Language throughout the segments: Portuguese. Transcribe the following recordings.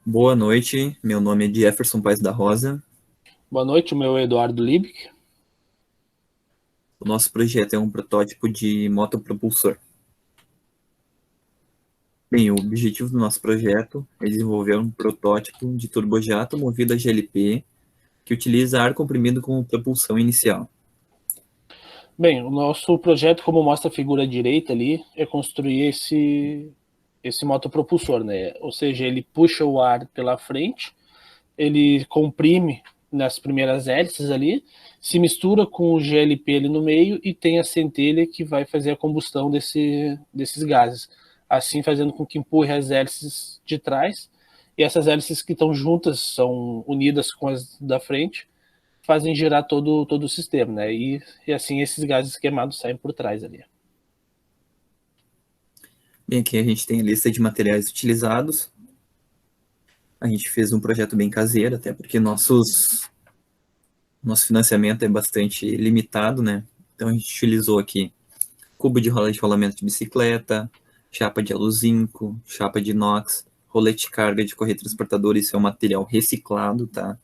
Boa noite, meu nome é Jefferson Paes da Rosa. Boa noite, o meu é Eduardo Liebig. O nosso projeto é um protótipo de motopropulsor. Bem, o objetivo do nosso projeto é desenvolver um protótipo de turbojato movido a GLP que utiliza ar comprimido como propulsão inicial. Bem, o nosso projeto, como mostra a figura direita ali, é construir esse motopropulsor, né? Ou seja, ele puxa o ar pela frente, ele comprime nas primeiras hélices ali, se mistura com o GLP ali no meio e tem a centelha que vai fazer a combustão desses gases. Assim, fazendo com que empurre as hélices de trás, e essas hélices que estão juntas, são unidas com as da frente, fazem girar todo o sistema, né? E assim esses gases queimados saem por trás ali. Bem, aqui a gente tem a lista de materiais utilizados. A gente fez um projeto bem caseiro, até porque nosso financiamento é bastante limitado, né? Então a gente utilizou aqui cubo de rola de rolamento de bicicleta, chapa de aluzinco, chapa de inox, rolete de carga de correia transportadora, isso é um material reciclado, tá?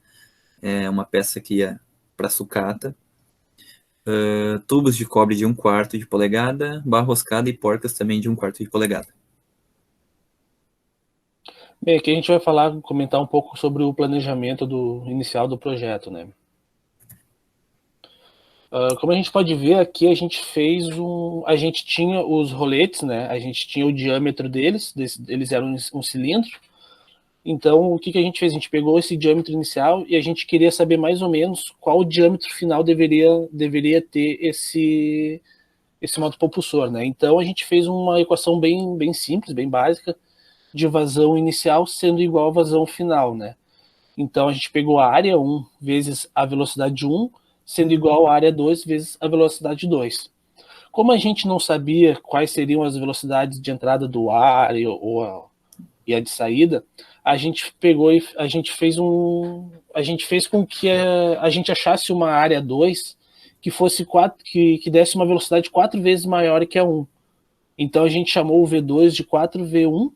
É uma peça que é para sucata. Tubos de cobre de 1/4 de polegada, barra roscada e porcas também de 1/4 de polegada. Bem, aqui a gente vai comentar um pouco sobre o planejamento inicial do projeto, né? Como a gente pode ver aqui, a gente tinha os roletes, né? A gente tinha o diâmetro deles, eles eram um cilindro. Então, o que a gente fez? A gente pegou esse diâmetro inicial e a gente queria saber mais ou menos qual o diâmetro final deveria ter esse motopropulsor, né? Então, a gente fez uma equação bem simples, bem básica, de vazão inicial sendo igual à vazão final, né? Então, a gente pegou a área 1 vezes a velocidade 1 sendo igual à área 2 vezes a velocidade 2. Como a gente não sabia quais seriam as velocidades de entrada do ar e a de saída, a gente pegou e a gente fez com que a gente achasse uma área 2 que fosse que desse uma velocidade 4 vezes maior que a 1. Então a gente chamou o V2 de 4V1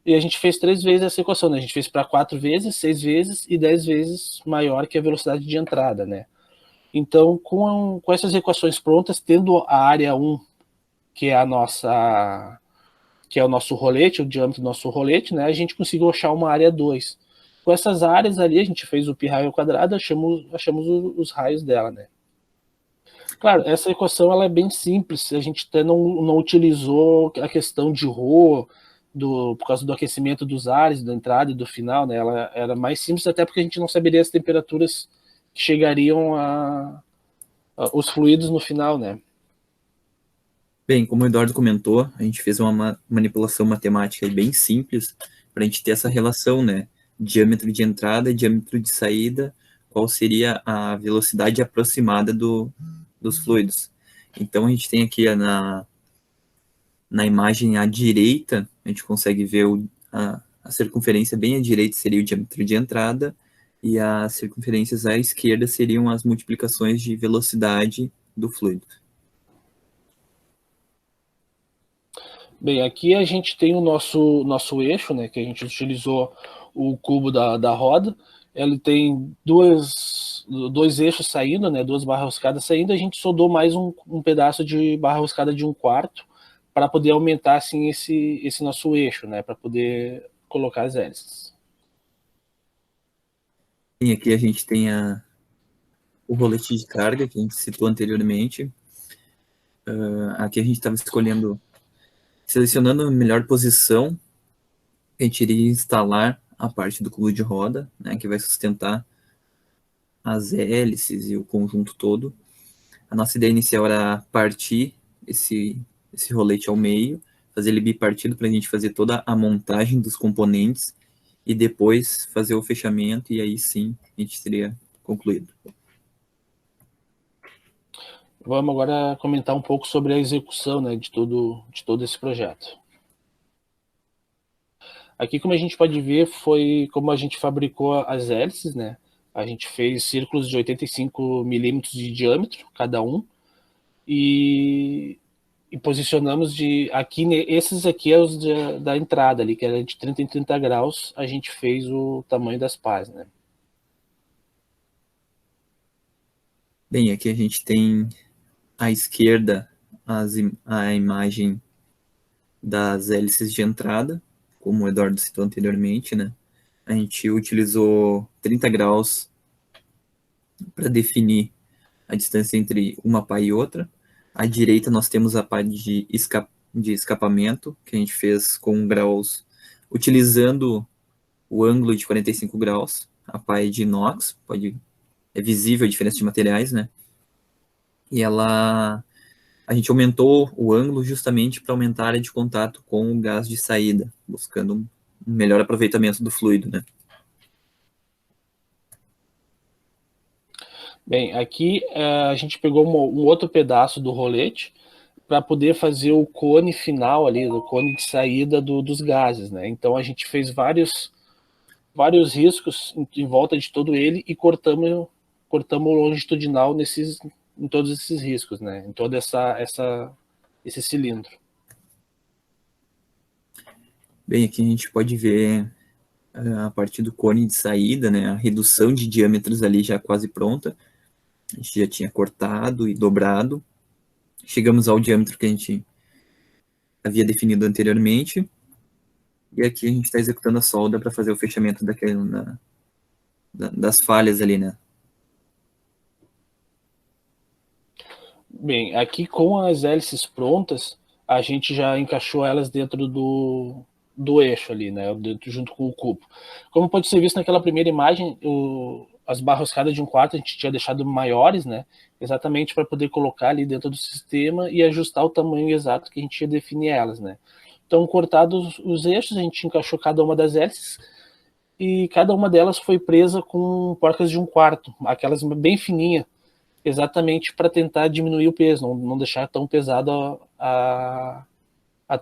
e a gente fez 3 vezes essa equação, né? A gente fez para 4 vezes, 6 vezes e 10 vezes maior que a velocidade de entrada, né? Então, com essas equações prontas, tendo a área 1, que é a nossa que é o nosso rolete, o diâmetro do nosso rolete, né? A gente conseguiu achar uma área 2. Com essas áreas ali, a gente fez o π raio ao quadrado, achamos os raios dela, né? Claro, essa equação ela é bem simples, a gente até não utilizou a questão de ρ, por causa do aquecimento dos ares, da entrada e do final, né? Ela era mais simples, até porque a gente não saberia as temperaturas que chegariam os fluidos no final, né? Bem, como o Eduardo comentou, a gente fez uma manipulação matemática bem simples para a gente ter essa relação, né? Diâmetro de entrada, diâmetro de saída, qual seria a velocidade aproximada dos fluidos. Então a gente tem aqui na imagem à direita, a gente consegue ver a circunferência bem à direita seria o diâmetro de entrada e as circunferências à esquerda seriam as multiplicações de velocidade do fluido. Bem, aqui a gente tem o nosso eixo, né, que a gente utilizou o cubo da roda. Ele tem dois eixos saindo, né, duas barras roscadas saindo. A gente soldou mais um pedaço de barra roscada de 1/4 para poder aumentar assim esse nosso eixo, né, para poder colocar as hélices. E aqui a gente tem o rolete de carga que a gente citou anteriormente. Aqui a gente estava selecionando a melhor posição. A gente iria instalar a parte do cubo de roda, né, que vai sustentar as hélices e o conjunto todo. A nossa ideia inicial era partir esse rolete ao meio, fazer ele bipartido para a gente fazer toda a montagem dos componentes e depois fazer o fechamento e aí sim a gente teria concluído. Vamos agora comentar um pouco sobre a execução, né, de todo esse projeto. Aqui, como a gente pode ver, foi como a gente fabricou as hélices, né? A gente fez círculos de 85 milímetros de diâmetro, cada um, e e posicionamos esses aqui é os da entrada ali, que era de 30 em 30 graus, a gente fez o tamanho das pás, né? Bem, aqui a gente tem à esquerda a imagem das hélices de entrada, como o Eduardo citou anteriormente, né? A gente utilizou 30 graus para definir a distância entre uma pá e outra. À direita nós temos a pá de escapamento, que a gente fez com graus, utilizando o ângulo de 45 graus. A pá é de inox, é visível a diferença de materiais, né? E a gente aumentou o ângulo justamente para aumentar a área de contato com o gás de saída, buscando um melhor aproveitamento do fluido, né? Bem, aqui a gente pegou um outro pedaço do rolete para poder fazer o cone final ali, o cone de saída dos gases, né? Então a gente fez vários riscos em volta de todo ele e cortamos longitudinal em todos esses riscos, né? Em todo esse cilindro. Bem, aqui a gente pode ver a partir do cone de saída, né, a redução de diâmetros ali já quase pronta. A gente já tinha cortado e dobrado. Chegamos ao diâmetro que a gente havia definido anteriormente. E aqui a gente está executando a solda para fazer o fechamento das falhas ali, né? Bem, aqui com as hélices prontas, a gente já encaixou elas dentro do eixo ali, né? Junto com o cubo. Como pode ser visto naquela primeira imagem, as barroscadas de um quarto a gente tinha deixado maiores, né? Exatamente para poder colocar ali dentro do sistema e ajustar o tamanho exato que a gente ia definir elas, né? Então, cortados os eixos, a gente encaixou cada uma das hélices e cada uma delas foi presa com porcas de um quarto, aquelas bem fininhas, exatamente para tentar diminuir o peso, não deixar tão pesado a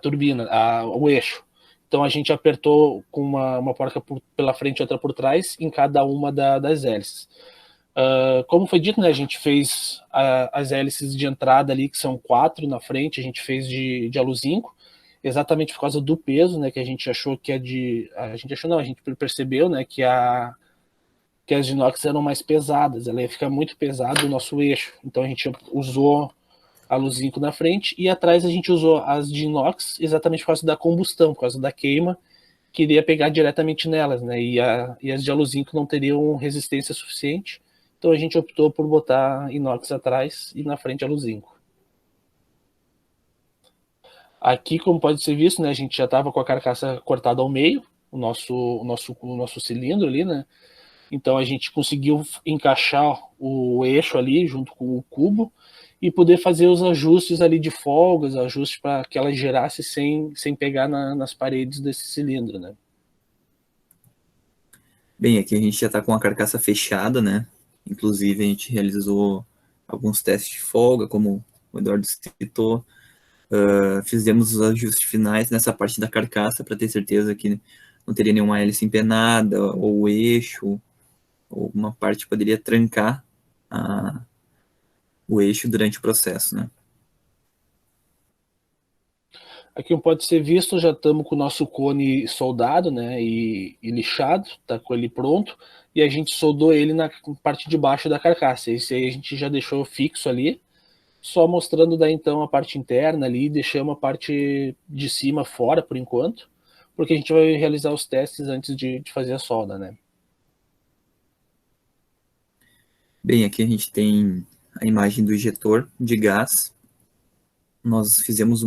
turbina, o eixo. Então a gente apertou com uma porca pela frente e outra por trás em cada uma das hélices. Como foi dito, né, a gente fez as hélices de entrada ali, que são 4 na frente, a gente fez de aluzinco, exatamente por causa do peso, né, que a gente achou que a gente achou não, a gente percebeu, né, que as de inox eram mais pesadas, ela ia ficar muito pesado o nosso eixo. Então a gente usou a Luzinco na frente e atrás a gente usou as de inox exatamente por causa da combustão, por causa da queima, que iria pegar diretamente nelas, né? E as de aluzinco não teriam resistência suficiente. Então a gente optou por botar inox atrás e na frente aluzinco. Aqui, como pode ser visto, né, a gente já estava com a carcaça cortada ao meio, o nosso cilindro ali, né? Então a gente conseguiu encaixar o eixo ali junto com o cubo e poder fazer os ajustes ali de folgas, ajustes para que ela girasse sem pegar nas paredes desse cilindro, né? Bem, aqui a gente já está com a carcaça fechada, né? Inclusive a gente realizou alguns testes de folga, como o Eduardo citou. Fizemos os ajustes finais nessa parte da carcaça para ter certeza que não teria nenhuma hélice empenada ou o eixo, ou uma parte poderia trancar o eixo durante o processo, né? Aqui como pode ser visto, já estamos com o nosso cone soldado, né, e lixado, tá com ele pronto, e a gente soldou ele na parte de baixo da carcaça. Esse aí a gente já deixou fixo ali, só mostrando daí então a parte interna ali, deixamos a parte de cima fora por enquanto, porque a gente vai realizar os testes antes de fazer a solda, né. Bem, aqui a gente tem a imagem do injetor de gás. Nós fizemos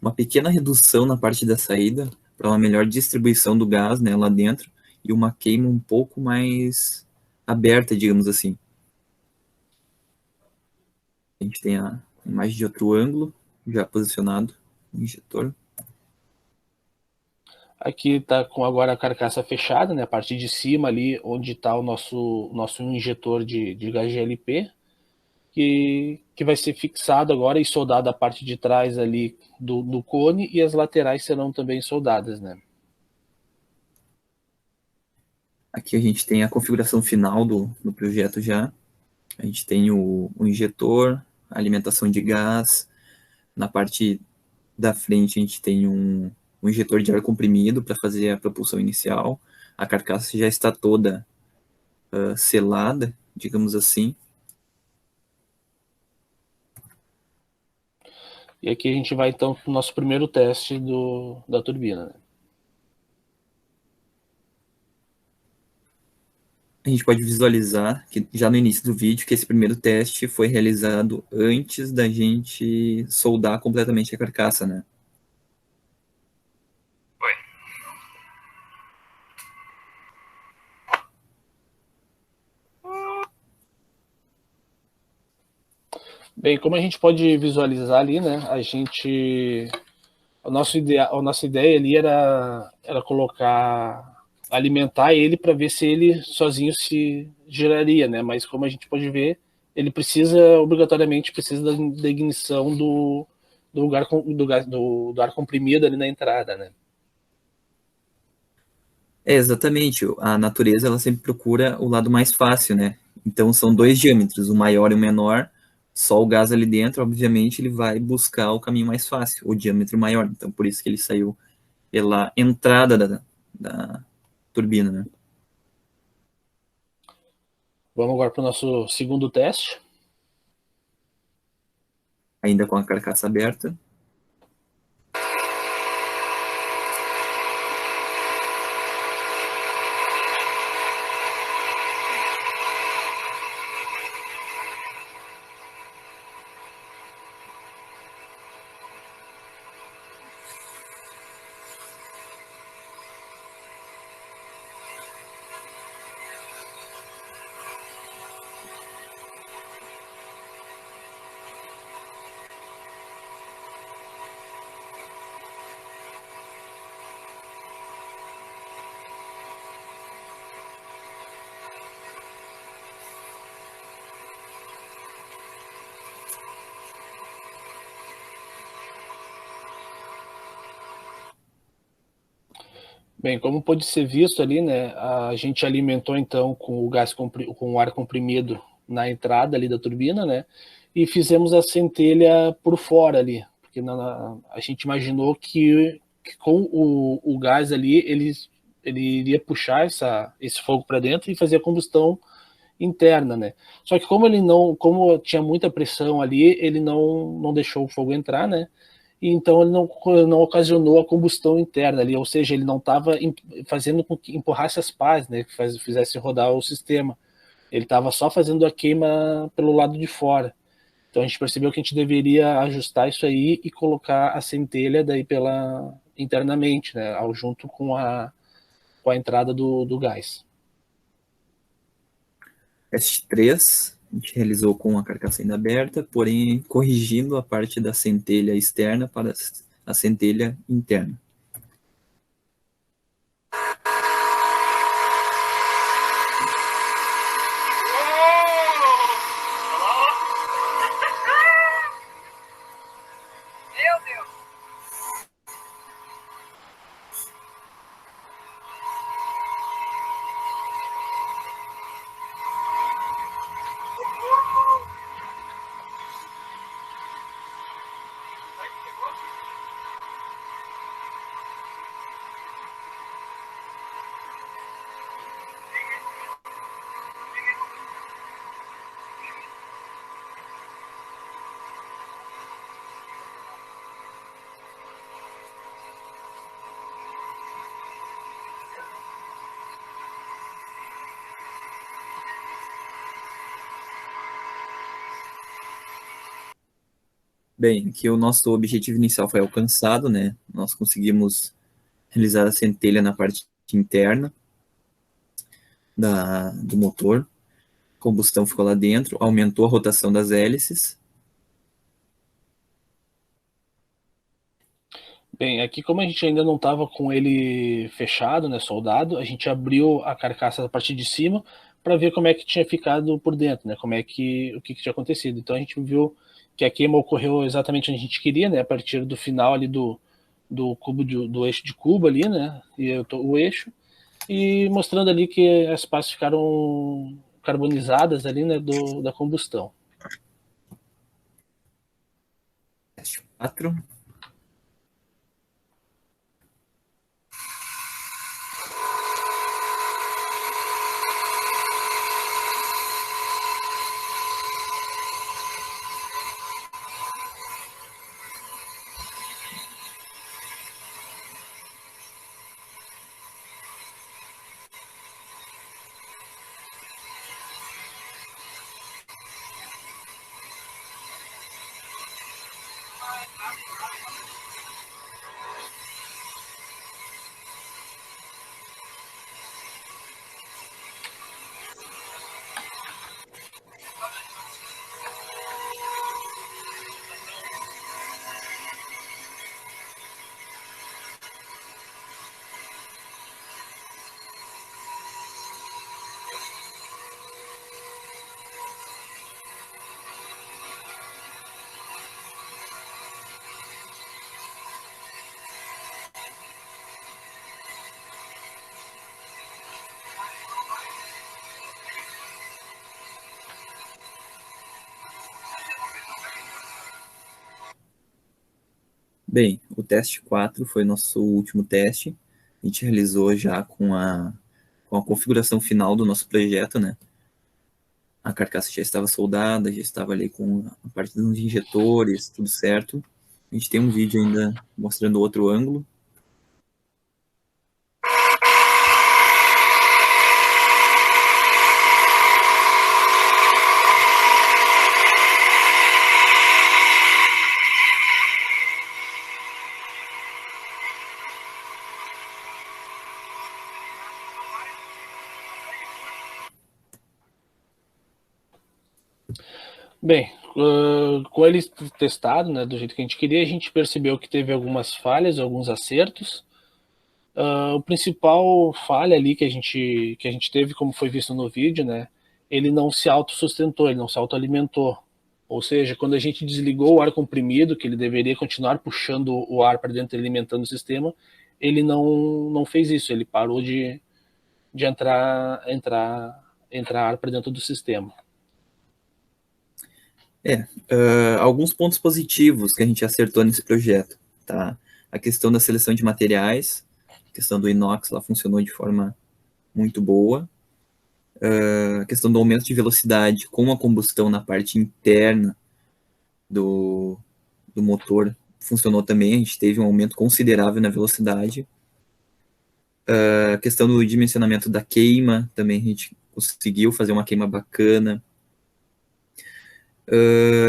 uma pequena redução na parte da saída para uma melhor distribuição do gás, né, lá dentro e uma queima um pouco mais aberta, digamos assim. A gente tem a imagem de outro ângulo já posicionado no injetor. Aqui está com agora a carcaça fechada, né? A parte de cima ali, onde está o nosso injetor de gás GLP, que vai ser fixado agora e soldado a parte de trás ali do cone e as laterais serão também soldadas, né? Aqui a gente tem a configuração final do projeto já. A gente tem o injetor, a alimentação de gás, Na parte da frente a gente tem um injetor de ar comprimido para fazer a propulsão inicial. A carcaça já está toda selada, digamos assim. E aqui a gente vai então para o nosso primeiro teste da turbina, né? A gente pode visualizar que já no início do vídeo que esse primeiro teste foi realizado antes da gente soldar completamente a carcaça, né? Bem, como a gente pode visualizar ali, né? A nossa ideia ali era alimentar ele para ver se ele sozinho se geraria, né? Mas como a gente pode ver, ele obrigatoriamente precisa da ignição do ar comprimido ali na entrada, né? Exatamente. A natureza ela sempre procura o lado mais fácil, né? Então são dois diâmetros, o maior e o menor. Só o gás ali dentro, obviamente, ele vai buscar o caminho mais fácil, o diâmetro maior. Então por isso que ele saiu pela entrada da turbina, né? Vamos agora para o nosso segundo teste. Ainda com a carcaça aberta. Bem, como pode ser visto ali, né, a gente alimentou então com com o ar comprimido na entrada ali da turbina, né, e fizemos a centelha por fora ali, porque a gente imaginou que com o gás ali ele iria puxar esse fogo para dentro e fazer a combustão interna, né? Só que como tinha muita pressão ali, ele não deixou o fogo entrar, né? E então ele não ocasionou a combustão interna ali, ou seja, ele não estava fazendo com que empurrasse as pás, né? Que fizesse rodar o sistema. Ele estava só fazendo a queima pelo lado de fora. Então a gente percebeu que a gente deveria ajustar isso aí e colocar a centelha daí pela internamente, né? Junto com a entrada do gás. Teste 3, a gente realizou com a carcaça ainda aberta, porém corrigindo a parte da centelha externa para a centelha interna. Bem, aqui o nosso objetivo inicial foi alcançado, né? Nós conseguimos realizar a centelha na parte interna do motor. A combustão ficou lá dentro, aumentou a rotação das hélices. Bem, aqui como a gente ainda não estava com ele fechado, né, soldado, a gente abriu a carcaça da parte de cima para ver como é que tinha ficado por dentro, né, o que tinha acontecido. Então a gente viu que a queima ocorreu exatamente onde a gente queria, né, a partir do final ali do cubo do eixo de cubo ali, né, e o eixo, e mostrando ali que as partes ficaram carbonizadas ali, né, da combustão. Bem, o teste 4 foi nosso último teste. A gente realizou já com a configuração final do nosso projeto, né? A carcaça já estava soldada, já estava ali com a parte dos injetores, tudo certo. A gente tem um vídeo ainda mostrando outro ângulo. Bem, com ele testado, né, do jeito que a gente queria, a gente percebeu que teve algumas falhas, alguns acertos. O principal falha ali que a gente teve, como foi visto no vídeo, né, ele não se autossustentou, ele não se autoalimentou. Ou seja, quando a gente desligou o ar comprimido, que ele deveria continuar puxando o ar para dentro, alimentando o sistema, ele não fez isso, ele parou de entrar ar para dentro do sistema. Alguns pontos positivos que a gente acertou nesse projeto, tá? A questão da seleção de materiais, a questão do inox lá funcionou de forma muito boa. A questão do aumento de velocidade com a combustão na parte interna do motor funcionou também, a gente teve um aumento considerável na velocidade. A questão do dimensionamento da queima, também a gente conseguiu fazer uma queima bacana.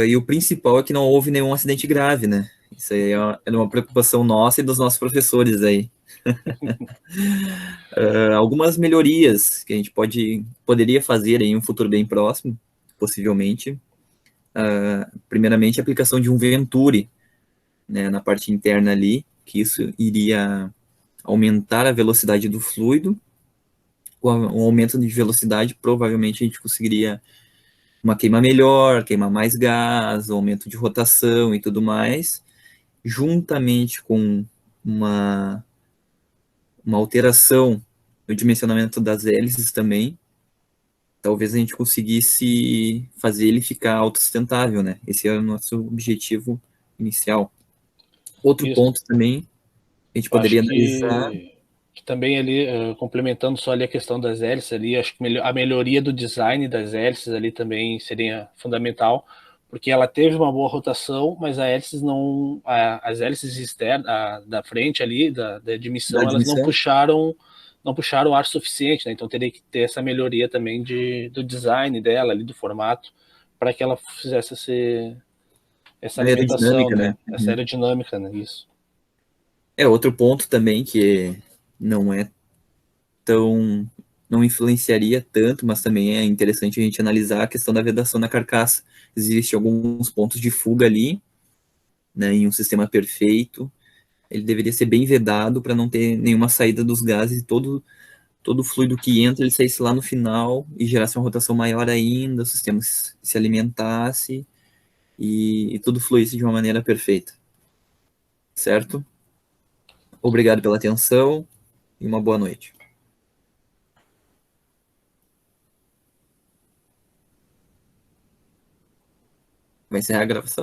E o principal é que não houve nenhum acidente grave, né? Isso aí era uma preocupação nossa e dos nossos professores aí. Algumas melhorias que a gente poderia fazer em um futuro bem próximo, possivelmente. Primeiramente, a aplicação de um Venturi, né, na parte interna ali, que isso iria aumentar a velocidade do fluido. Com o aumento de velocidade, provavelmente a gente conseguiria uma queima melhor, queimar mais gás, aumento de rotação e tudo mais, juntamente com uma alteração no dimensionamento das hélices também, talvez a gente conseguisse fazer ele ficar autossustentável, né? Esse é o nosso objetivo inicial. Outro Isso. ponto também, a gente Eu acho poderia analisar... que também ali, complementando só ali a questão das hélices ali, acho que a melhoria do design das hélices ali também seria fundamental, porque ela teve uma boa rotação, mas as hélices externas, da frente ali, da admissão, elas não puxaram ar suficiente, né? Então teria que ter essa melhoria também do design dela ali, do formato, para que ela fizesse essa alimentação, né? Essa aerodinâmica, né? Isso. Outro ponto também que não é tão... não influenciaria tanto, mas também é interessante a gente analisar a questão da vedação na carcaça. Existem alguns pontos de fuga ali, né, em um sistema perfeito. Ele deveria ser bem vedado para não ter nenhuma saída dos gases e todo o fluido que entra, ele saísse lá no final e gerasse uma rotação maior ainda, o sistema se alimentasse e tudo fluísse de uma maneira perfeita. Certo? Obrigado pela atenção e uma boa noite. Vai encerrar a gravação?